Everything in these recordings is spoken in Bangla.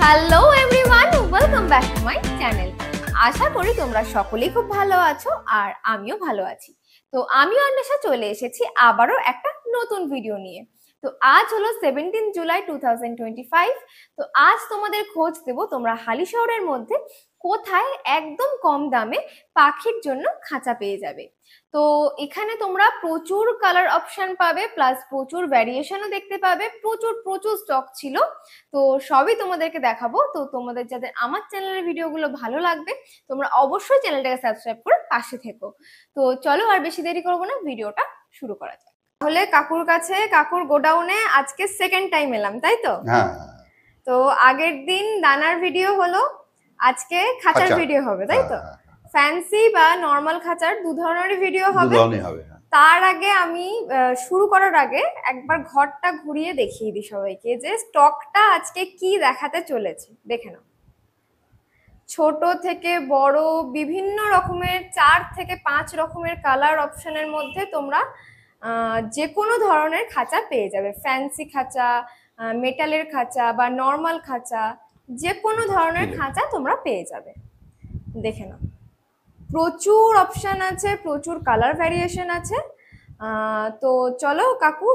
Hello everyone, welcome back to my channel. আশা করি তোমরা সকলেই খুব ভালো আছো আর আমিও ভালো আছি। তো আমিও অন্বেষা চলে এসেছি আবারও একটা নতুন ভিডিও নিয়ে। তো আজ হলো 17 জুলাই 2025। তো আজ তোমাদের খোঁজ দেব তোমরা হালিশহরের মধ্যে কোথায় একদম কম দামে পাখির জন্য খাঁচা পেয়ে যাবে। তো এখানে তোমরা প্রচুর কালার অপশন পাবে, প্লাস প্রচুর ভ্যারিয়েশনও দেখতে পাবে। প্রচুর স্টক ছিল, তো সবই তোমাদেরকে দেখাবো। তো তোমাদের যাদের আমার চ্যানেলের ভিডিওগুলো ভালো লাগবে তোমরা অবশ্যই চ্যানেলটাকে সাবস্ক্রাইব করে পাশে থেকো। তো চলো আর বেশি দেরি করবো না, ভিডিওটা শুরু করা যাক। তাহলে কাকুর কাছে, কাকুর গোডাউনে আজকে সেকেন্ড টাইম এলাম, তাই তো? হ্যাঁ। তো আগের দিন দানার ভিডিও হলো, আজকে খাঁচার ভিডিও হবে, তাই তো? ফ্যান্সি বা নরমাল খাঁচার দু ধরনেরই ভিডিও হবে। তার আগে আমি শুরু করার আগে একবার ঘরটা ঘুরিয়ে দেখিয়ে দিই সবাইকে যে স্টকটা আজকে কি দেখাতে চলেছে। দেখে নাও, ছোট থেকে বড় বিভিন্ন রকমের 4 থেকে 5 রকমের কালার অপশনের মধ্যে তোমরা যে কোনো ধরনের খাঁচা পেয়ে যাবে। ফ্যান্সি খাঁচা, মেটালের খাঁচা বা নর্মাল খাঁচা, যে কোনো ধরনের খাঁচা তোমরা পেয়ে যাবে। দেখে নাও, প্রচুর অপশন আছে, প্রচুর কালার ভ্যারিয়েশন আছে। তো চলো কাকু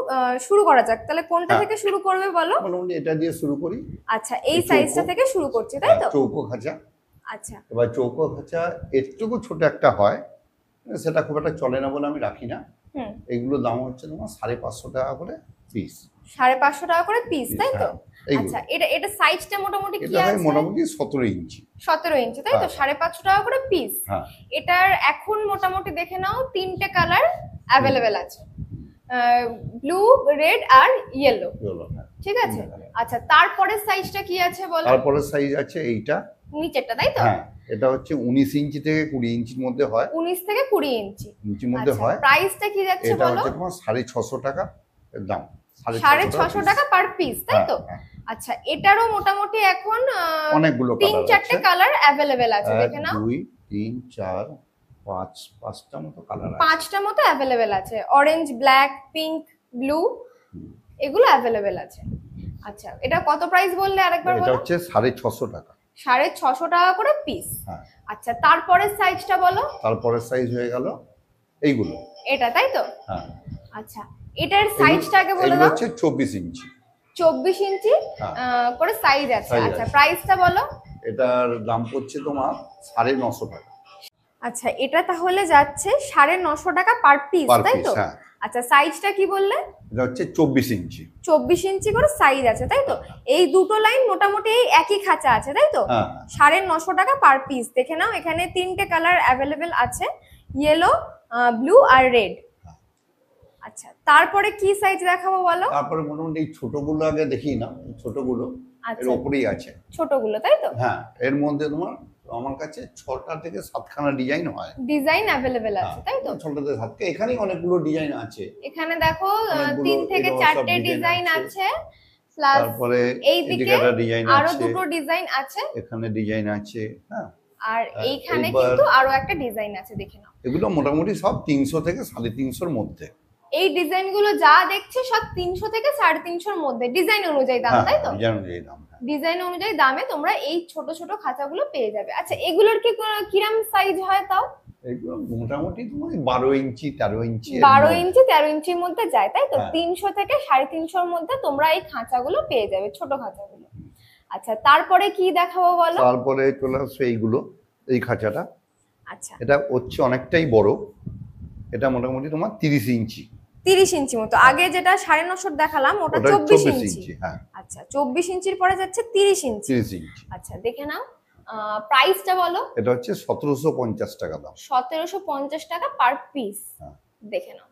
শুরু করা যাক। তাহলে কোনটা থেকে শুরু করবে বলো? এটা দিয়ে শুরু করি। আচ্ছা, এই সাইজটা থেকে শুরু করছি, তাই তো? চৌকো খাঁচা। আচ্ছা, এবার চৌকো খাঁচা একটু ছোট একটা হয়, সেটা খুব একটা চলে না বলে আমি রাখি না। এগুলো দাম হচ্ছে তোমার 550 টাকা করে পিস। 550 টাকা করে পিস, তাই তো? আচ্ছা, এটা সাইজটা মোটামুটি কি আছে? মোটামুটি 17 ইঞ্চি। 17 ইঞ্চি, তাই তো? 550 টাকা করে পিস। এটার এখন মোটামুটি দেখে নাও 3টে কালার অ্যাভেলেবেল আছে, ব্লু, রেড আর ইয়েলো। ঠিক আছে। আচ্ছা, তারপরে সাইজটা কি আছে বলো? তারপরে সাইজ আছে এইটা নিচেরটা, তাই তো? হ্যাঁ, এটা হচ্ছে 19 ইঞ্চি থেকে 20 ইঞ্চির মধ্যে হয়। 19 থেকে 20 ইঞ্চির মধ্যে হয়। প্রাইসটা কি যাচ্ছে বলো? এটা হচ্ছে তোমার 650 টাকা এর দাম। 650 টাকা পার পিস, তাই তো? আচ্ছা, এটারও মোটামুটি এখন অনেকগুলো কালার আছে, 3-4টে কালার অ্যাভেলেবেল আছে। দেখে নাও, 2 3 4 5টা মতো কালার আছে। 5টা মতো অ্যাভেলেবেল আছে। অরেঞ্জ, ব্ল্যাক, পিঙ্ক, ব্লু, এগুলো অ্যাভেলেবেল আছে। আচ্ছা, এটা কত প্রাইস বললে আরেকবার বলো? এটা হচ্ছে 650 টাকা। 650 টাকা করে পিস। আচ্ছা, তারপরের সাইজটা বলো? তারপরের সাইজ হয়ে গেল এইগুলো, এটা, তাই তো? হ্যাঁ। আচ্ছা, এটার সাইজটা আগে বলো। এটা হচ্ছে 24 ইঞ্চি। 24 ইঞ্চি করে সাইজ আছে। আচ্ছা, প্রাইসটা বলো? এটার দাম পড়ছে তোমার 950 টাকা। আচ্ছা, এটা তাহলে যাচ্ছে 950 টাকা পার পিস, তাই তো? আচ্ছা, সাইজটা কি বললে? এটা হচ্ছে 24 ইঞ্চি। 24 ইঞ্চি করে সাইজ আছে, তাই তো? এই দুটো লাইন মোটামুটি এই একই খাঁচা আছে, তাই তো? 950 টাকা পার পিস। দেখে নাও, এখানে 3টে কালার অ্যাভেলেবেল আছে, ইয়েলো, ব্লু আর রেড। আচ্ছা, তারপরে কি সাইজ দেখাবো বলো? তারপরে মোটামুটি এই ছোটগুলো আগে দেখি না, ছোটগুলো এর উপরেই আছে। ছোটগুলো, তাই তো? হ্যাঁ, এর মধ্যে তোমার আমার কাছে 6টা থেকে 7খানা ডিজাইন হয়। ডিজাইন अवेलेबल আছে, তাই তো? 6টা থেকে 7টা, এখানেই অনেকগুলো ডিজাইন আছে। এখানে দেখো 3 থেকে 4টে ডিজাইন আছে, প্লাস তারপরে এইদিকে আরো দুটো ডিজাইন আছে, এখানে ডিজাইন আছে। হ্যাঁ, আর এইখানে কিন্তু আরো একটা ডিজাইন আছে। দেখে নাও, এগুলো মোটামুটি সব 300 থেকে 350 এর মধ্যে। এই ডিজাইনগুলো যা দেখছে সব 300 থেকে 350 এর মধ্যে, ডিজাইন অনুযায়ী দাম, তাই তো? ডিজাইন অনুযায়ী দাম। ডিজাইন অনুযায়ী দামে তোমরা এই ছোট ছোট খাঁচাগুলো পেয়ে যাবে। আচ্ছা, এগুলোর কি কিরকম সাইজ হয় তাও? এগুলো মোটামুটি তোমার 12 ইঞ্চি 13 ইঞ্চি 12 ইঞ্চি 13 ইঞ্চির মধ্যে যায়, তাই তো? 300 থেকে 350 এর মধ্যে তোমরা এই খাঁচাগুলো পেয়ে যাবে, ছোট খাঁচাগুলো। আচ্ছা, তারপরে কি দেখাবো বলো? তারপরে চলে আসছে এইগুলো, এই খাঁচাটা। আচ্ছা, এটা হচ্ছে অনেকটাই বড়, এটা মোটামুটি তোমার 30 ইঞ্চি। 30 ইঞ্চি মতো। আগে যেটা 950 দেখালাম ওটা 24 ইঞ্চি। হ্যাঁ। আচ্ছা, 24 ইঞ্চির পরে যাচ্ছে 30 ইঞ্চি। আচ্ছা, দেখে নাও, প্রাইসটা বলো? এটা হচ্ছে 1750 টাকা দাম। 1750 টাকা পার পিস। দেখে নাও,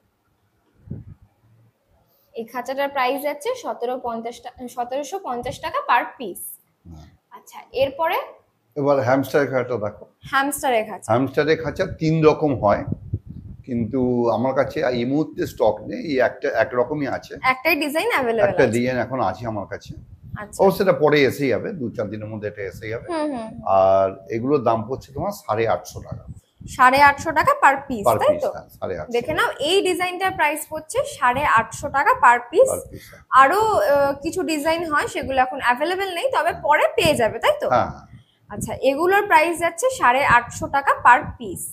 এই খাঁচাটার প্রাইস যাচ্ছে 1750 টাকা পার পিস। আচ্ছা, এরপরে এবার হ্যামস্টারের খাঁচাটা দেখো। হ্যামস্টারের খাঁচা 3 রকম হয়, কিন্তু আমার কাছে এই মুহূর্তে স্টক নেই। এই এক রকমই আছে, একটাই ডিজাইন अवेलेबल আছে। একটা ডিজাইন এখন আছে আমার কাছে। ও সেটা পরে এসেই যাবে, 2-4 দিনের মধ্যে এটা এসে যাবে। আর এগুলোর দাম পড়ছে তোমার 850 টাকা। 850 টাকা পার পিস, তাই তো? 850 দেখে নাও, এই ডিজাইনটার প্রাইস পড়ছে 850 টাকা পার পিস। আরো কিছু ডিজাইন হয়, সেগুলো এখন অ্যাভেলেবেল নেই, তবে পরে পেয়ে যাবে, তাই তো? আচ্ছা, এগুলোর প্রাইস যাচ্ছে 850 টাকা পার পিস।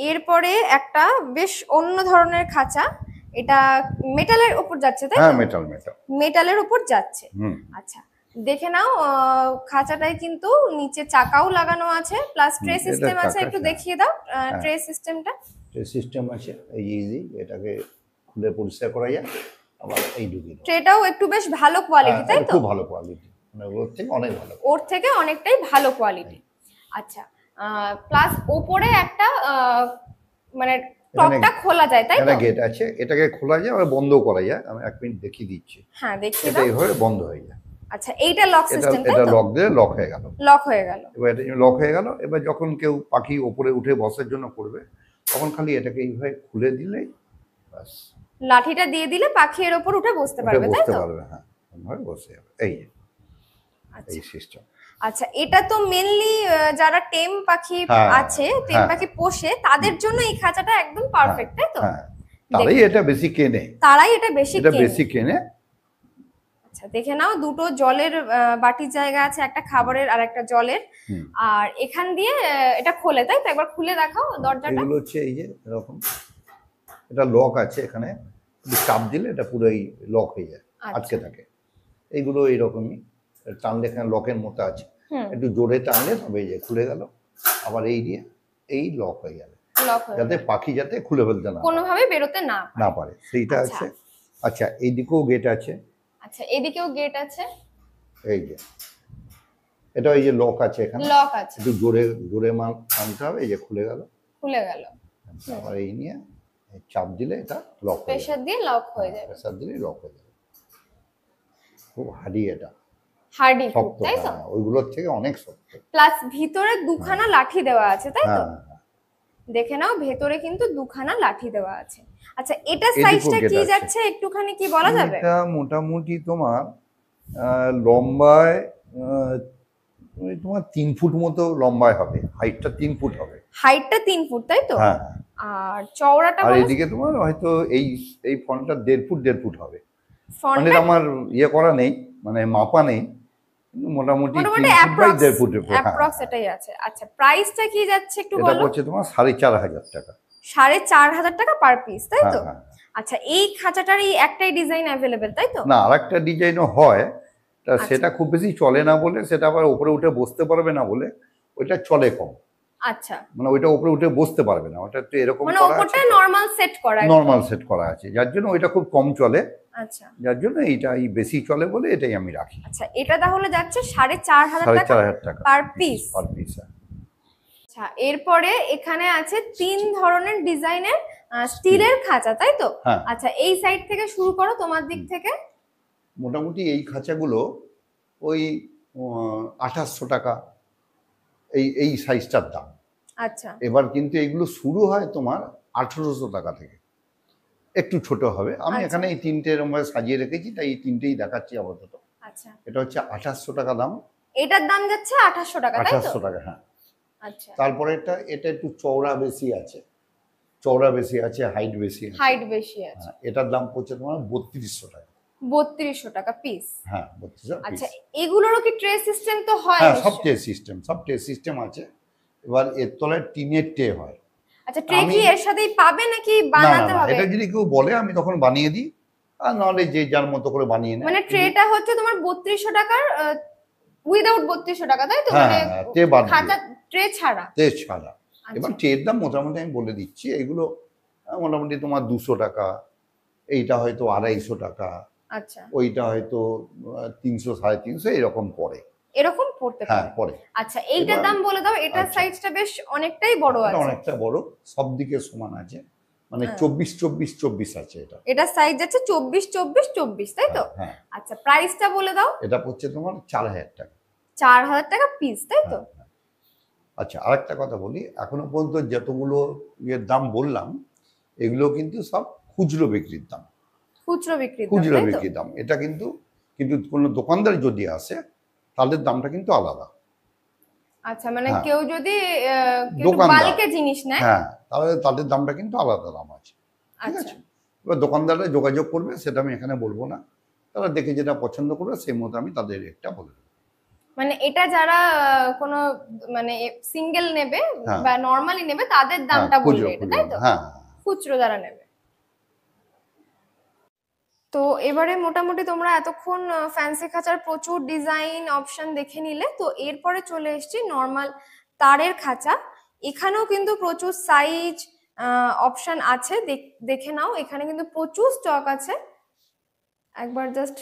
এরপরে একটা বেশ অন্য ধরনের খাঁচা, এটা মেটালের উপর যাচ্ছে, তাই তো? হ্যাঁ, মেটালের উপর যাচ্ছে। আচ্ছা, দেখে নাও, খাঁচাটায় কিন্তু নিচে চাকাও লাগানো আছে, প্লাস ট্রে সিস্টেম আছে। একটু দেখিয়ে দাও ট্রে সিস্টেমটা। ট্রে সিস্টেম আছে, এই ইজি, এটাকে খুলে পরিষ্কার করা যায়। আবার এই ঢুকিয়ে দাও। ট্রেটাও একটু বেশ ভালো কোয়ালিটি, তাই তো? খুব ভালো কোয়ালিটি, মানে ওর থেকে অনেক ভালো, ওর থেকে অনেকটাই ভালো কোয়ালিটি। আচ্ছা, প্লাস ওপরে একটা মানে টপটা খোলা যায়, তাই তো? এটা গেট আছে, এটাকে খোলা যায় আর বন্ধ করা যায়। আমি 1 মিনিট দেখিয়ে দিচ্ছি। হ্যাঁ, দেখিয়ে দাও। এইভাবে বন্ধ হয়ে যায়। আচ্ছা, এইটা লক সিস্টেম, তাই তো? এটা লক দিয়ে লক হয়ে গেল। লক হয়ে গেল। এবার এটা লক হয়ে গেল। এবার যখন কেউ পাখি উপরে উঠে বসার জন্য করবে, তখন খালি এটাকে এইভাবে খুলে দিলেই বাস, লাঠিটা দিয়ে দিলে পাখি এর উপর উঠে বসতে পারবে, তাই তো? হ্যাঁ, এইভাবে বসে যাবে। এই সিস্টেম। আচ্ছা, এটা তো মেইনলি যারা টেম পাখি আছে, টেম পাখি পোষে, তাদের জন্য এই খাঁচাটা একদম পারফেক্ট, তাই তো? তারাই এটা বেশি কেনে। বেশি কেনে। আচ্ছা, দেখে নাও, দুটো জলের বাটির জায়গা আছে, একটা খাবারের আর একটা জলের। আর এখান দিয়ে এটা খোলে, তাই তো? একবার খুলে দেখাও দরজাটা। এগুলো হচ্ছে এই যে এরকম, এটা লক আছে, এখানে চাপ দিলে এটা পুরোই লক হয়ে যায়, আটকে থাকে। এইগুলো এইরকমই টানলে এখানে লকের মতো আছে, একটু জোরে টানলে তবে এই যে খুলে গেল। আবার এই দিয়ে এই লক হয়ে গেল, যাতে পাখি যাতে খুলে ফেলতে না, কোনোভাবে বেরোতে না পারে, সেইটা আছে। আচ্ছা, এইদিকেও গেট আছে। আচ্ছা, এদিকেও গেট আছে। এই যে এটা এই যে লক আছে, এখানে লক আছে, একটু জোরে জোরে মাল টানতে হবে। এই যে খুলে গেল। আবার এই নিয়ে চাপ দিলে এটা লক হয়ে যাবে, প্রেসার দিয়ে লক হয়ে যাবে। প্রেসার দিলে লক হয়ে যাবে। খুব হার্ডি, এটা হার্ডি, শক্ত, তাই তো? ওইগুলোর থেকে অনেক শক্ত। প্লাস ভিতরে দুখানা লাঠি দেওয়া আছে, তাই তো? দেখে নাও, ভেতরে কিন্তু দুখানা লাঠি দেওয়া আছে। আচ্ছা, এটা সাইজটা কি যাচ্ছে একটুখানি কি বলা যাবে? এটা মোটামুটি তোমার লম্বায় তোমার 3 ফুট মতো লম্বায় হবে, হাইটটা 3 ফুট হবে। হাইটটা 3 ফুট, তাই তো? হ্যাঁ। আর চওড়াটা আর এদিকে তোমার হয়তো এই ফন্টটা 1.5 ফুট হবে। মানে আমার করা নেই, মানে মাপা নেই, মোটামুটি 3 ফুট বাই 1.5 ফুট অ্যাপ্রক্স এটাই আছে। আচ্ছা, প্রাইসটা কি যাচ্ছে একটু বলো? এটা হচ্ছে তোমার 4,500 টাকা। 4,500 টাকা পার পিস, তাই তো? আচ্ছা, এই খাঁচাটার এই একটাই ডিজাইন अवेलेबल, তাই তো? না, আরেকটা ডিজাইনও হয়, সেটা খুব বেশি চলে না বলে, সেটা আবার উপরে উঠে বসতে পারবে না বলে ওইটা চলে কম। আচ্ছা, মানে ওইটা উপরে উঠে বসতে পারবে না, ওটা একটু এরকম মানে উপরটা নরমাল সেট করা আছে, যার জন্য ওইটা খুব কম চলে। আচ্ছা, যার জন্য এইটাই বেশি চলে বলে এটাই আমি রাখি। আচ্ছা, এটা তাহলে যাচ্ছে 4,500 টাকা পার পিস। আচ্ছা, এরপরে এখানে আছে 3 ধরনের ডিজাইনের স্টিলের খাঁচা, তাই তো? আচ্ছা, এই সাইড থেকে শুরু করো, তোমার দিক থেকে। মোটামুটি এই খাঁচাগুলো ওই 2800 টাকা এই সাইজটার দাম। আচ্ছা, এবার কিন্তু এগুলো শুরু হয় তোমার 1800 টাকা থেকে, একটু ছোট হবে। আমি এখানে এই 3টে এরকম ভাবে সাজিয়ে রেখেছি, তাই এই 3টেই দেখাচ্ছি আপাতত। আচ্ছা, এটা হচ্ছে 2800 টাকা দাম। এটার দাম যাচ্ছে 2800 টাকা, তাই তো? 2800 টাকা, হ্যাঁ। আচ্ছা, তারপরে এটা একটু চওড়া বেশি আছে, হাইট বেশি আছে। এটার দাম পড়ছে তোমার 3200 টাকা। 3200 টাকা পিস। হ্যাঁ, 3200 পিস। আচ্ছা, এগুলোরও কি ট্রে সিস্টেম তো হয়? হ্যাঁ, সব ট্রে সিস্টেম আছে। এবার এর তলায় টিনের ট্রে হয়। আচ্ছা, ট্রে কি এর সাথেই পাবে নাকি বানাতে হবে? এটা যদি কেউ বলে আমি তখন বানিয়ে দিই, আর নাহলে যে যার মতো করে বানিয়ে নেয়। মানে ট্রেটা হচ্ছে তোমার 3200 টাকার উইদাউট 3200 টাকা, তাই তো? মানে খাঁচা ট্রে ছাড়া। এবার ট্রের দাম মোটামুটি আমি বলে দিচ্ছি, এগুলো মোটামুটি তোমার 200 টাকা, এইটা হয়তো 250 টাকা, আচ্ছা, ওইটা হয়তো 300 350 এরকম পড়ে, এরকম পড়তে পারে। আচ্ছা, এইটার দাম বলে দাও। এটার সাইজটা বেশ অনেকটাই বড় আছে, অনেকটা বড়, সব দিকে সমান আছে, মানে 24 আছে। এটা সাইজ যাচ্ছে 24, তাই তো? আচ্ছা, প্রাইসটা বলে দাও। এটা হচ্ছে তোমার 4000 টাকা। 4000 টাকা পিস, তাই তো? আচ্ছা, আরেকটা কথা বলি, এখনো পর্যন্ত যতগুলো দাম বললাম, এগুলো কিন্তু সব খুচরো বিক্রির দাম। খুচরো বিক্রির দাম। এটা কিন্তু কোনো দোকানদার যদি আসে, তাদের দামটা কিন্তু আলাদা। আচ্ছা, মানে কেউ যদি বাল্কে জিনিস নেয়, হ্যাঁ, তাহলে তাদের দামটা কিন্তু আলাদা দাম আছে, ঠিক আছে? এবার দোকানদাররা যোগাযোগ করবে, সেটা আমি এখানে বলবো না, তারা দেখে যেটা পছন্দ করবে সেই মতো আমি তাদের রেটটা বলে দেবো। মানে এটা যারা কোনো মানে সিঙ্গেল নেবে বা নরমালি নেবে তাদের দামটা বলবে, তাই তো? হ্যাঁ, খুচরো যারা নেবে। তো এবারে মোটামুটি তোমরা এতক্ষণ ফ্যান্সি খাঁচার প্রচুর ডিজাইন অপশন দেখে নিলে। তো এরপরে চলে এসেছি নর্মাল তারের খাঁচা। এখানেও কিন্তু প্রচুর সাইজ অপশন আছে, দেখে নাও। এখানে কিন্তু প্রচুর স্টক আছে। একবার জাস্ট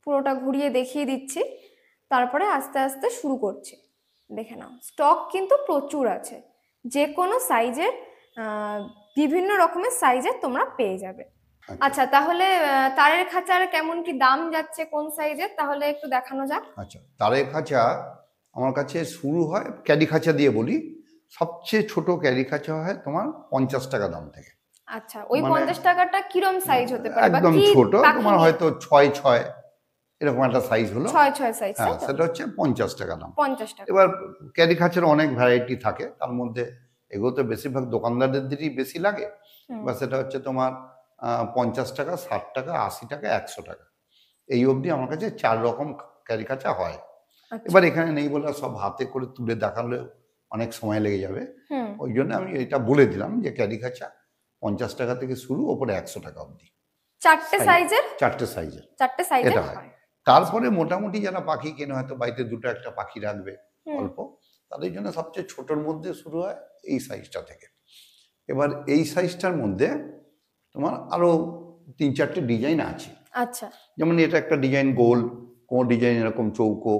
পুরোটা ঘুরিয়ে দেখিয়ে দিচ্ছি, তারপরে আস্তে আস্তে শুরু করছি। দেখে নাও, স্টক কিন্তু প্রচুর আছে, যে কোনো সাইজের, বিভিন্ন রকমের সাইজের তোমরা পেয়ে যাবে। আচ্ছা, তাহলে তারের খাঁচার কেমন কি দাম যাচ্ছে, কোন সাইজের, তাহলে একটু দেখানো যাক। আচ্ছা, তারের খাঁচা আমার কাছে শুরু হয়, ক্যারি খাঁচা দিয়ে বলি, সবচেয়ে ছোট ক্যারি খাঁচা হয় তোমার 50 টাকা দাম থেকে। আচ্ছা, ওই 50 টাকাটা কিরম সাইজ হতে পারে? একদম ছোট, তোমার হয়তো 6x6 এরকম একটা সাইজ হলো, 6x6 সাইজ, হ্যাঁ, সেটা হচ্ছে 50 টাকা দাম। 50 টাকা। এবার ক্যারি খাঁচার অনেক ভ্যারাইটি থাকে, তার মধ্যে এগুলো তো বেশিরভাগ দোকানদারদেরই বেশি লাগে, বা সেটা হচ্ছে তোমার 50 টাকা, 60 টাকা, 80 টাকা, 100 টাকা, এই অবধি আমার কাছে 4 রকম ক্যারি খাঁচা হয়। এবার এখানে নেই বলে সব হাতে করে তুলে দেখালে অনেক সময় লেগে যাবে, ওই জন্য আমি এটা বলে দিলাম যে ক্যারি খাঁচা 50 টাকা থেকে শুরু, ওপরে 100 টাকা অবধি, 4টে সাইজের, 4টে সাইজের এটা হয়। তারপরে মোটামুটি যারা পাখি কেনে, হয়তো বাড়িতে দুটো একটা পাখি রাখবে অল্প, তাদের জন্য সবচেয়ে ছোটর মধ্যে শুরু হয় এই সাইজটা থেকে। এবার এই সাইজটার মধ্যে তোমার আরো 3-4টে ডিজাইন আছে। আচ্ছা, যেমন এটা একটা ডিজাইন গোল, কোনো ডিজাইন এরকম চৌকো,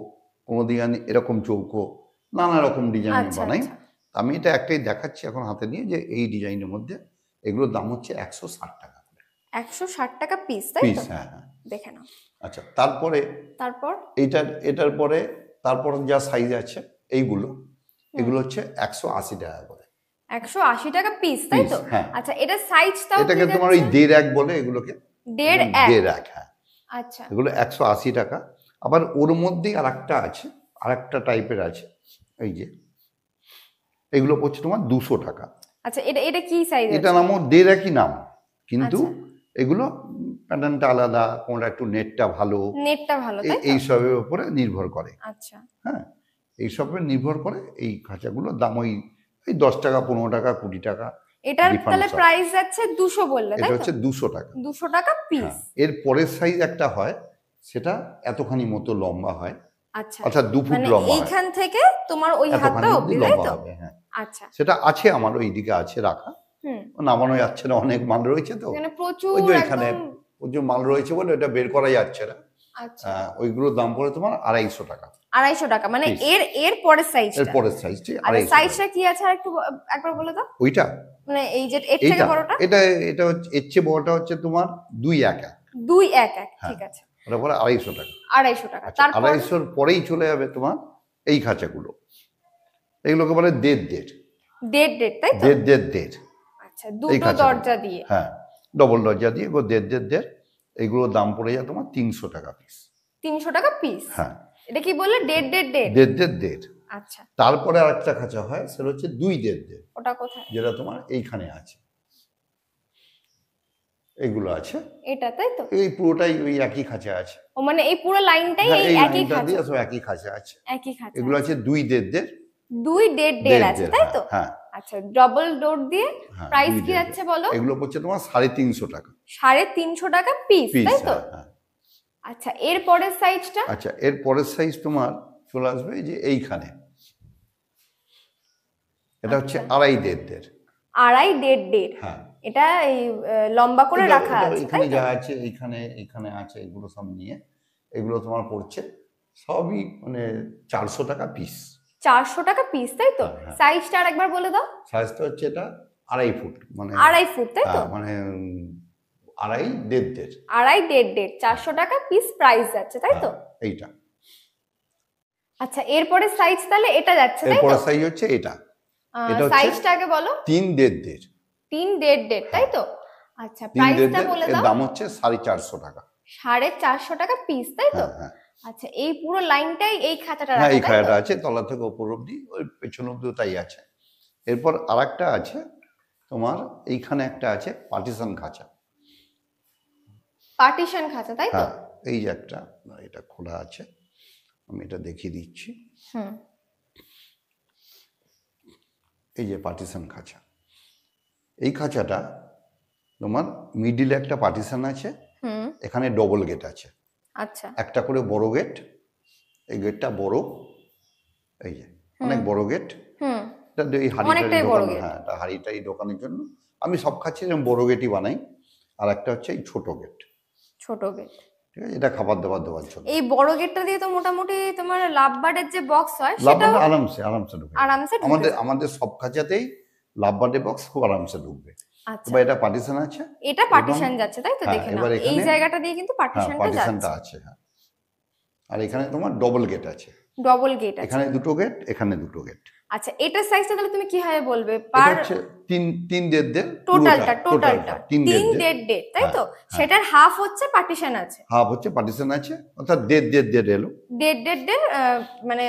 কোনো ডিজাইন এরকম চৌকো, নানা রকম ডিজাইন বানাই। আমি এটা একটাই দেখাচ্ছি এখন হাতে নিয়ে, যে এই ডিজাইনের মধ্যে এগুলোর দাম হচ্ছে 160 টাকা। 160 টাকা পিস, তাই তো? হ্যাঁ হ্যাঁ, দেখে নাও। আচ্ছা, তারপর এটার পরে তারপর যা সাইজ আছে এইগুলো, এগুলো হচ্ছে 180 টাকা করে। 180 টাকা পিস, তাই তো? আচ্ছা, এটা সাইজটাও এটাকে তোমার ওই 1.5 বলে, এগুলোকে 1.5, হ্যাঁ। আচ্ছা, এগুলো 180 টাকা। আবার ওর মধ্যেই আরেকটা আছে, আরেকটা টাইপের আছে, এই যে এগুলো পড়ছে তোমার 200 টাকা। আচ্ছা, এটা কি সাইজ? এটা নামও 1.5 কি নাম, কিন্তু এগুলো প্যাটার্নটা আলাদা, কোনটা একটু নেটটা ভালো, এইসবের উপরে নির্ভর করে। আচ্ছা, হ্যাঁ, এইসবের নির্ভর করে এই খাঁচাগুলোর দাম ওই 10 টাকা, 15 টাকা, 20 টাকা। এটার তাহলে প্রাইস যাচ্ছে 200 বললে, তাই তো? এটা হচ্ছে 200 টাকা। 200 টাকা পিস। এর পরের সাইজ একটা হয়, সেটা এতখানি মতো লম্বা হয়। আচ্ছা, 2 ফুট লম্বা, এইখান থেকে তোমার ওই হাতটা অবধি, তাই তো? হ্যাঁ। আচ্ছা, সেটা আছে আমার ওইদিকে আছে রাখা, নামানো যাচ্ছে না, অনেক মাল রয়েছে তো, ওই যে এখানে প্রচুর মাল রয়েছে বলে এটা বের করা যাচ্ছে না। আচ্ছা, ওইগুলোর দাম পড়ে তোমার 250 টাকা। 250 টাকা, মানে এর পরের সাইজটা, এর পরের সাইজটি 250। সাইজটা কি আছে আর একবার বলে দাও। ওইটা মানে এই যে এর থেকে বড়টা, এটা হচ্ছে এর চেয়ে বড়টা হচ্ছে তোমার 211। 211, ঠিক আছে। ওটা পরে 250 টাকা। 250 টাকা। তারপর 250 পরেই চলে যাবে তোমার এই খাঁচাগুলো, এগুলোকে বলে 1.5, তাই তো? 1.5। আচ্ছা, দুটো দরজা দিয়ে, হ্যাঁ, ডবল দরজা দিয়ে, এগুলো 1.5। এগুলোর দাম পড়ে যায় তোমার 300 টাকা পিস। 300 টাকা পিস, হ্যাঁ। এটা কি বললে? 1.5। আচ্ছা, তারপরে আরেকটা খাঁচা হয়, সেটা হচ্ছে 2.5। ওটা কোথায়? যেটা তোমার এইখানে আছে, এগুলো আছে এটা, তাই তো? এই পুরোটাই ওই একই খাঁচা আছে। ও মানে এই পুরো লাইনটাই এই একই খাঁচা, সব একই খাঁচা আছে, একই খাঁচা। এগুলো আছে 2.5। 2.5 আছে, তাই তো? হ্যাঁ। আচ্ছা, ডবল ডোর দিয়ে। প্রাইস কি যাচ্ছে বলো? এগুলো পড়ছে তোমার 350 টাকা। 350 টাকা পিস, তাই তো? আচ্ছা, এর পরের সাইজটা? আচ্ছা, এর পরের সাইজ তোমার চলে আসবে এই যে এইখানে, এটা হচ্ছে 2.5। 2.5। হ্যাঁ, এটা এই লম্বা করে রাখা আছে, এখানে যা আছে, এখানে আছে, এগুলো সব নিয়ে এগুলো তোমার পড়ছে সবই মানে 400 টাকা পিস। 400 টাকা পিস, তাই তো? সাইজটা আরেকবার বলে দাও। সাইজটা হচ্ছে এটা 2.5 ফুট, মানে 2.5 ফুট, তাই তো? মানে 2.5, 2.5, 400 টাকা পিস প্রাইস যাচ্ছে, তাই তো? এইটা। আচ্ছা, এরপরে সাইজ তাহলে এটা যাচ্ছে, তাই তো? এরপরে সাইজ হচ্ছে এটা সাইজটা আগে বলো। 3.5। 3.5, তাই তো? আচ্ছা, প্রাইসটা বলে দাও। এর দাম হচ্ছে 450 টাকা। 450 টাকা পিস, তাই তো? আচ্ছা, এই পুরো লাইনটাই এই খাঁচাটা হ্যাঁ, রাখা, এই তাই তো? খাঁচাটা আছে, তলা থেকে ওপর অব্দি, ওই পেছন অব্দিও তাই আছে। এরপর আরেকটা আছে তোমার, এইখানে একটা আছে পার্টিশন খাঁচা। পার্টিশন খাঁচা, তাই তো? হ্যাঁ, এই যে একটা, এটা খোলা আছে, আমি এটা দেখিয়ে দিচ্ছি। হুম। এই যে পার্টিশন খাঁচা, এই খাঁচাটা তোমার মিডিলে একটা পার্টিশন আছে, হুম। এখানে ডবল গেট আছে। আচ্ছা। একটা করে বড় গেট, এই গেটটা বড়, এই যে অনেক বড় গেট। হুম। এটা এই অনেকটাই বড় গেট। হ্যাঁ, এটা হাঁড়িটাই দোকানের জন্য আমি সব খাচ্ছি, যেমন বড় গেটই বানাই। আর একটা হচ্ছে এই ছোট গেট। ছোট গেট, ঠিক আছে, এটা খাবার দাবার দেওয়ার জন্য। এই বড় গেটটা দিয়ে তো মোটামুটি তোমার লাভবার্ডের যে বক্স হয় লাভবার্ড সেটাও আরামসে ঢুকে যাবে। আরামসে ঢুকে আমাদের যাবে। আমাদের সব খাঁচাতেই লাভবার্ডের বক্স খুব আরামসে ঢুকবে। আচ্ছা, এবার এটা পার্টিশন আছে, এটা পার্টিশন যাচ্ছে, তাই তো? হ্যাঁ, দেখে নাও, এবার এই এখানে- জায়গাটা দিয়ে কিন্তু হ্যাঁ, পার্টিশনটা পার্টিশনটা যাচ্ছে। আছে, হ্যাঁ। আর এখানে তোমার ডবল গেট আছে, ডবল গেট আছে। এখানে দুটো গেট, এখানে দুটো গেট। আচ্ছা, এটার সাইজটা তাহলে তুমি কিভাবে বলবে? এটা পার হচ্ছে তিন দেড় টোটালটা তিন 3 দেড়, দেড়, তাই তো? হ্যাঁ, হ্যাঁ। সেটার হাফ হচ্ছে পার্টিশন আছে, হাফ হচ্ছে পার্টিশন আছে, অর্থাৎ দেড় এলো। দেড়, মানে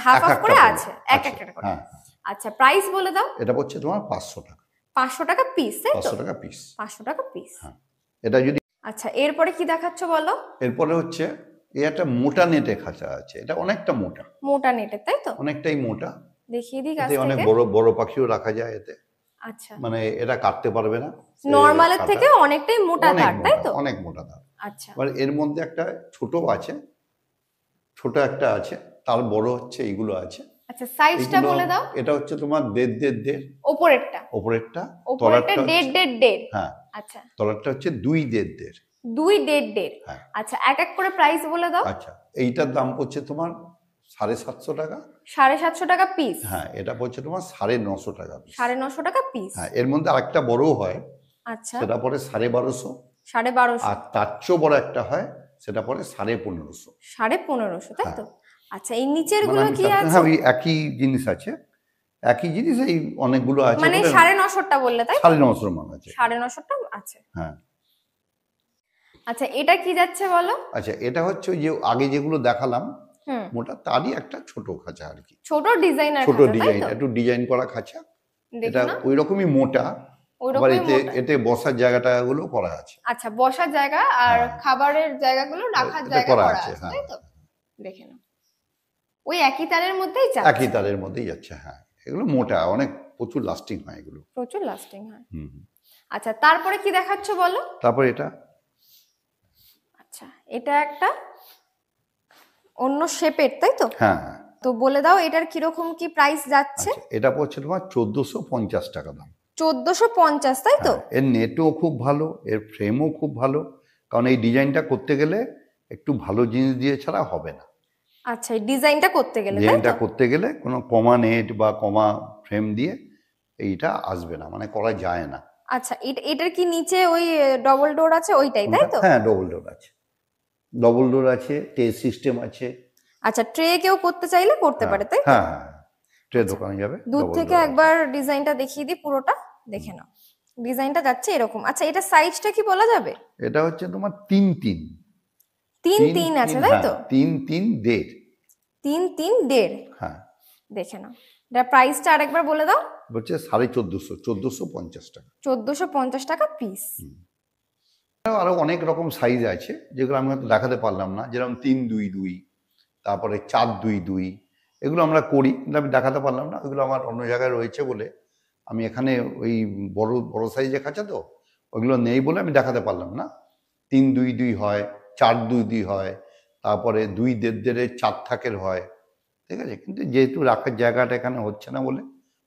হাফ এক হাফ একটা করে করে আছে, এক আছে, একটা করে। হ্যাঁ। আচ্ছা, প্রাইস বলে দাও। এটা হচ্ছে তোমার 500 টাকা। 500 টাকা পিস, তাই তো? 500 টাকা পিস। 500 টাকা পিস। হ্যাঁ, এটা যদি আচ্ছা, এরপরে কি দেখাচ্ছ বলো? এরপরে হচ্ছে এই একটা মোটা নেটে খাঁচা আছে, এটা অনেকটা মোটা, মোটা নেটের, তাই তো? অনেকটাই মোটা। দেখিয়ে দিই কাছ এতে অনেক থেকে। বড় বড় পাখিও রাখা যায় এতে, আচ্ছা, মানে এটা কাটতে পারবে না। নরমালের কাটা- থেকে অনেকটাই মোটা অনেক তার, তাই মোটা, তো? অনেক মোটা তার। আচ্ছা, এবার এর মধ্যে একটা ছোট আছে, ছোট একটা আছে, তার বড় হচ্ছে এইগুলো আছে। আচ্ছা, সাইজটা এইগুলো- বলে দাও। এটা হচ্ছে তোমার দেড়, ওপরেরটা ওপরেরটা, ওপরেরটা তলারটা দেড়। হ্যাঁ, আচ্ছা, তলারটা হচ্ছে দেড়। 2 দেড়। হ্যাঁ। আচ্ছা, এক এক করে প্রাইস বলে দাও। আচ্ছা, এইটার দাম পড়ছে তোমার 750 টাকা। 750 টাকা পিস। হ্যাঁ, এটা পড়ছে তোমার 950 টাকা piece। 950 টাকা পিস। হ্যাঁ, এর মধ্যে আরেকটা বড় হয়, আচ্ছা, সেটা পড়ে 1250। 1250। আর তার চেয়েও বড় একটা হয়, সেটা পড়ে 1550। 1550, তাই তো? হ্যাঁ। আচ্ছা, এই নিচের মানে গুলো আমি কি আছে? হ্যাঁ, ওই একই জিনিস আছে, একই জিনিস, এই অনেকগুলো আছে, মানে 950টা বললে, তাই? 950 মান আছে। 950টা আছে। হ্যাঁ। আচ্ছা, এটা কি যাচ্ছে বলো? আচ্ছা, এটা হচ্ছে ওই যে আগে যেগুলো দেখালাম হুম, মোটা, তারই একটা ছোট খাঁচা আর কি, ছোট ডিজাইনার ছোট খাঁচা, তাই ডিজাইন, তো? একটু ডিজাইন করা খাঁচা। দেখো এটা না, ওই রকমই মোটা, ওই আবার রকমই এতে মোটা। এতে বসার জায়গাটা গুলো করা আছে। আচ্ছা, বসার জায়গা আর হ্যাঁ। খাবারের জায়গাগুলো রাখার এটা জায়গা করা করা আছে, আছে, হ্যাঁ। তাই তো? দেখে নাও, ওই একই তারের মধ্যেই যাচ্ছে। একই তারের মধ্যেই যাচ্ছে, হ্যাঁ। এগুলো মোটা, অনেক প্রচুর লাস্টিং হয় এগুলো। প্রচুর লাস্টিং হয়। হুম হুম। আচ্ছা, তারপরে কি দেখাচ্ছ বলো? তারপর এটা আচ্ছা, এটা একটা অন্য শেপের, তাই তো? হ্যাঁ হ্যাঁ। তো বলে দাও এটার কিরকম কি প্রাইস যাচ্ছে? আচ্ছা, এটা পড়ছে তোমার 1450 টাকা দাম। 1450, তাই তো? হ্যাঁ, এর নেটও খুব ভালো, এর ফ্রেমও খুব ভালো, কারণ এই ডিজাইনটা করতে গেলে একটু ভালো জিনিস দিয়ে ছাড়া হবে না। আচ্ছা, এই ডিজাইনটা করতে গেলে, তাই ডিজাইনটা তো? করতে গেলে কোনো কমা নেট বা কমা ফ্রেম দিয়ে এইটা আসবে না, মানে করা যায় না। আচ্ছা, এটার কি নিচে ওই ডবল ডোর আছে ওইটাই, তাই তো? হ্যাঁ, ডবল ডোর আছে, ডবল ডোর আছে, টেস্ট সিস্টেম আছে। আচ্ছা, ট্রে কেউ করতে চাইলে করতে পারে, তাই তো? হ্যাঁ হ্যাঁ, ট্রে দোকানে যাবে, দূর double থেকে door আছে। একবার ডিজাইনটা দেখিয়ে দিই, পুরোটা দেখে নাও। ডিজাইনটা যাচ্ছে এরকম। আচ্ছা, এটা সাইজটা কি বলা যাবে? এটা হচ্ছে তোমার 3 3 আছে, তাই তো? 3 দেড়। 3 দেড়। হ্যাঁ, দেখে নাও, এটা প্রাইসটা আরেকবার বলে দাও। হচ্ছে 1450 টাকা। 1450 টাকা পিস। আরো অনেক রকম সাইজ আছে, যেগুলো আমি হয়তো দেখাতে পারলাম না, যেরকম 3-2-2, তারপরে 4-2-2, এগুলো আমরা করি, কিন্তু আমি দেখাতে পারলাম না, ওইগুলো আমার অন্য জায়গায় রয়েছে বলে আমি এখানে ওই বড় বড় সাইজে খাঁচা তো, ওইগুলো নেই বলে আমি দেখাতে পারলাম না। 3-2-2 হয়, 4-2-2 হয়, তারপরে 2 দেড় 4 থাকের হয়, ঠিক আছে। কিন্তু যেহেতু রাখার জায়গাটা এখানে হচ্ছে না বলে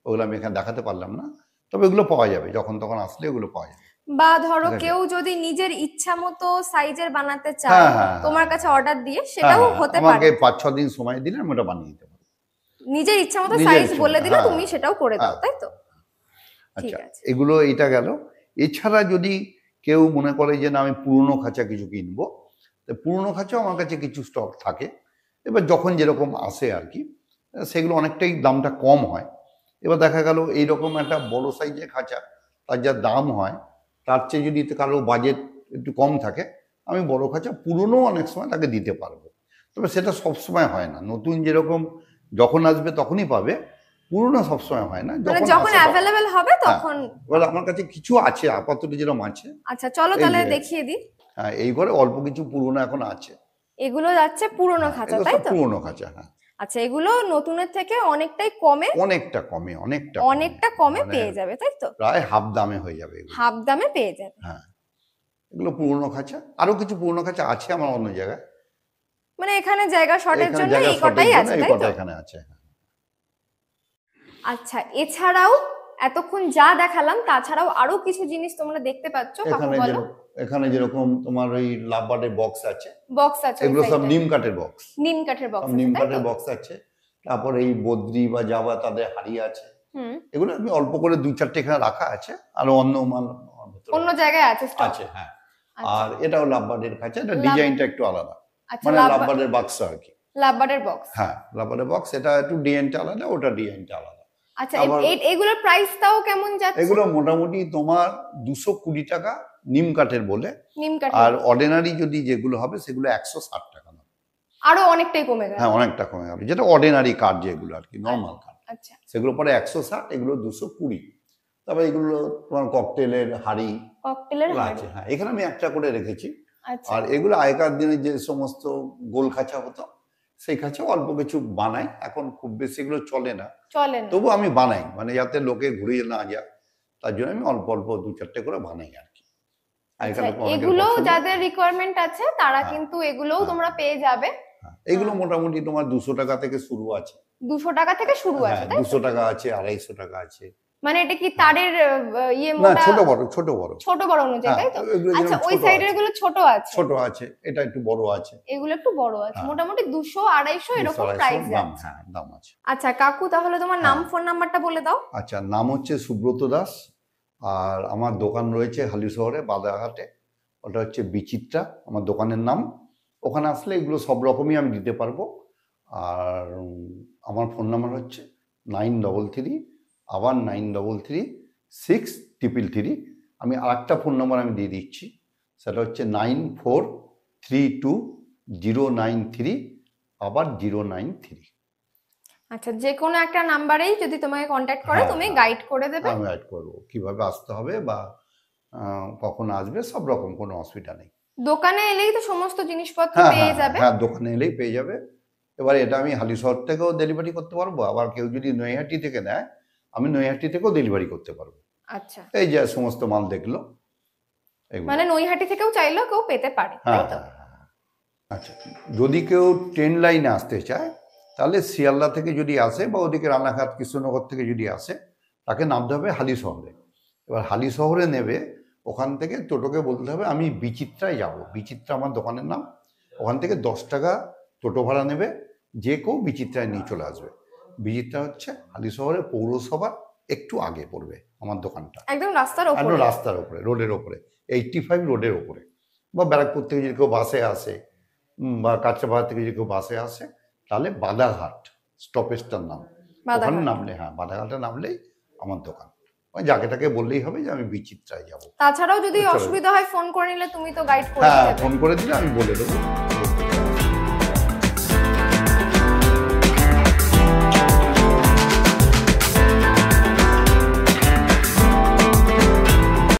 ওগুলো আমি এখানে দেখাতে পারলাম না। তবে এগুলো পাওয়া যাবে, যখন তখন আসলে ওগুলো পাওয়া যাবে। বা ধরো ঠিক আছে। কেউ যদি নিজের ইচ্ছা মতো সাইজের বানাতে চায়, হ্যাঁ, হ্যাঁ, তোমার কাছে অর্ডার দিয়ে সেটাও হ্যাঁ, হতে আমাকে পারে। 5-6 দিন সময় দিলে আমি ওটা বানিয়ে দিতে পারবো। নিজের ইচ্ছা মতো নিজের সাইজ ইচ্ছে বলে মতো, দিলে হ্যাঁ, তুমি সেটাও করে দাও, হ্যাঁ। তাই তো? ঠিক আচ্ছা, আছে। এগুলো এটা গেল। এছাড়া যদি কেউ মনে করে যে না আমি পুরনো খাঁচা কিছু কিনবো, তো পুরনো খাঁচাও আমার কাছে কিছু স্টক থাকে। এবার যখন যেরকম আসে আর কি, সেগুলো অনেকটাই দামটা কম হয়। এবার দেখা গেল এইরকম একটা বড় সাইজের খাঁচা, তার যা দাম হয় তার চেয়ে যদি কারো বাজেট একটু কম থাকে, আমি বড় খাঁচা পুরনো অনেক সময় তাকে দিতে পারবো। তবে সেটা সবসময় হয় না, নতুন যেরকম যখন আসবে তখনই পাবে, পুরোনো সবসময় হয় না, যখন অ্যাভেলেবেল হবে তখন। এবার আমার কাছে কিছু আছে আপাতত যেরকম আছে। আচ্ছা চলো তাহলে দেখিয়ে দিই। হ্যাঁ, এই ঘরে অল্প কিছু পুরোনো এখন আছে। এগুলো যাচ্ছে পুরোনো খাঁচা, তাই তো? পুরোনো খাঁচা, হ্যাঁ। আচ্ছা, এগুলো নতুনের থেকে অনেকটাই কমে, অনেকটা কমে পেয়ে যাবে, তাই তো? প্রায় হাফ দামে হয়ে যাবে, হাফ দামে পেয়ে যাবে। হ্যাঁ, এগুলো পুরোনো খাঁচা। আরো কিছু পুরোনো খাঁচা আছে আমার অন্য জায়গায়, মানে এখানে জায়গা শর্টের জন্য এই কটাই আছে, তাই তো? এখানে আছে। আচ্ছা, এছাড়াও এতক্ষণ যা দেখালাম তাছাড়াও আরো কিছু জিনিস তোমরা দেখতে পাচ্ছ। এখানে যেরকম তোমার ওই লাভবার্ডের বক্স আছে, এগুলো সব নিম কাঠের বক্স, নিম কাঠের বক্স আছে। তারপর এই বদ্রি বা জাবা তাদের হাড়ি আছে, এগুলো আমি অল্প করে 2-4টে এখানে রাখা আছে, আর অন্য মাল অন্য জায়গায় আছে। হ্যাঁ। আর এটাও লাভবার্ডের খাঁচা, এটা ডিজাইনটা একটু আলাদা, মানে লাভবার্ডের বাক্স আর কি। লাভবার্ডের বক্স, হ্যাঁ, লাভবার্ডের বক্স, এটা একটু ডিজাইনটা আলাদা, ওটা ডিজাইনটা আলাদা। আচ্ছা, এগুলোর প্রাইসটাও কেমন যাচ্ছে? এগুলো মোটামুটি তোমার 220 টাকা নিম কাঠের বলে, আর অর্ডিনারি যদি যেগুলো হবে সেগুলো 160 টাকা। আরো অনেকটাই কমে গেল। হ্যাঁ, অনেকটা কমে গেল, যেটা অর্ডিনারি কাঠ যেগুলো আর কি, নরমাল কাঠ। আচ্ছা, সেগুলো পরে 160, এগুলো 220। তবে এগুলো তোমার ককটেলের হাড়ি আছে। হ্যাঁ, এখানে আমি একটা করে রেখেছি। আর এগুলো আগেকার দিনে যে সমস্ত গোল খাঁচা হতো, সেই খাঁচা অল্প কিছু বানাই, এখন খুব বেশি এগুলো চলে না, তবু আমি বানাই, মানে যাতে লোকে ঘুরিয়ে না যায়, তার জন্য আমি অল্প অল্প 2-4টে করে বানাই আর কি। এগুলো যাদের রিকোয়ারমেন্ট আছে তারা কিন্তু এগুলোও তোমরা পেয়ে যাবে। এগুলো মোটামুটি তোমার 200 টাকা থেকে শুরু আছে। 200 টাকা থেকে শুরু আছে, তাই? 200 টাকা আছে, 250 টাকা আছে। মানে এটা কি তারের না, ছোট বড় অনুযায়ী, তাই তো? আচ্ছা, ওই সাইডের গুলো ছোট আছে, এটা একটু বড় আছে, এগুলো একটু বড় আছে। মোটামুটি 200-250 এরকম প্রাইস যাচ্ছে। হ্যাঁ, দাম আছে। আচ্ছা কাকু, তাহলে তোমার নাম, ফোন নাম্বারটা বলে দাও। আচ্ছা, নাম হচ্ছে সুব্রত দাস, আর আমার দোকান রয়েছে হালি শহরে বাদাঘাটে, ওটা হচ্ছে বিচিত্রা আমার দোকানের নাম। ওখানে আসলে এগুলো সব রকমই আমি দিতে পারবো। আর আমার ফোন নাম্বার হচ্ছে 933 আমি আরেকটা ফোন নাম্বার আমি দিয়ে দিচ্ছি, সেটা হচ্ছে 9432093093। আচ্ছা, যে কোনো একটা নাম্বারেই যদি তোমাকে কন্ট্যাক্ট করে তুমি গাইড করে দেবে। আমি গাইড করব কিভাবে আসতে হবে বা কখন আসবে, সব রকম, কোনো অসুবিধা নেই। দোকানে এলেই তো সমস্ত জিনিসপত্র পেয়ে যাবে। হ্যাঁ, দোকানে এলেই পেয়ে যাবে। এবার এটা আমি হালিশহর থেকেও ডেলিভারি করতে পারবো, আবার কেউ যদি নৈহাটি থেকে নেয়, আমি নৈহাটি থেকেও ডেলিভারি করতে পারবো। আচ্ছা, এই যে সমস্ত মাল দেখলো, মানে নৈহাটি থেকেও চাইলেও কেউ পেতে পারে, তাই তো? আচ্ছা, যদি কেউ ট্রেন লাইনে আসতে চায়, তাহলে শিয়ালদা থেকে যদি আসে বা ওদিকে রানাঘাট কৃষ্ণনগর থেকে যদি আসে, তাকে নামতে হবে হালি শহরে। এবার হালি শহরে নেবে, ওখান থেকে টোটোকে বলতে হবে আমি বিচিত্রায় যাব, বিচিত্রা আমার দোকানের নাম। ওখান থেকে 10 টাকা টোটো ভাড়া নেবে, যে কেউ বিচিত্রায় নিয়ে চলে আসবে। বিচিত্রা হচ্ছে হালি শহরে পৌরসভার একটু আগে পড়বে আমার দোকানটা, একদম রাস্তার উপরে, রোডের ওপরে, 85 রোডের ওপরে। বা ব্যারাকপুর থেকে যদি কেউ বাসে আসে বা কাঁচরাপাড়া থেকে যদি কেউ বাসে আসে, তাহলে বাদাঘাট স্টপেজটার নাম, ওখানে নামলে, বাদাঘাটে নামলেই আমার দোকান। যাকে তাকে বললেই হবে যে আমি বিচিত্রায় যাব। তাছাড়াও যদি অসুবিধা হয় ফোন করে নিলে তুমি তো গাইড করে দেবে। ফোন করে দিলে আমি বলে দেবো।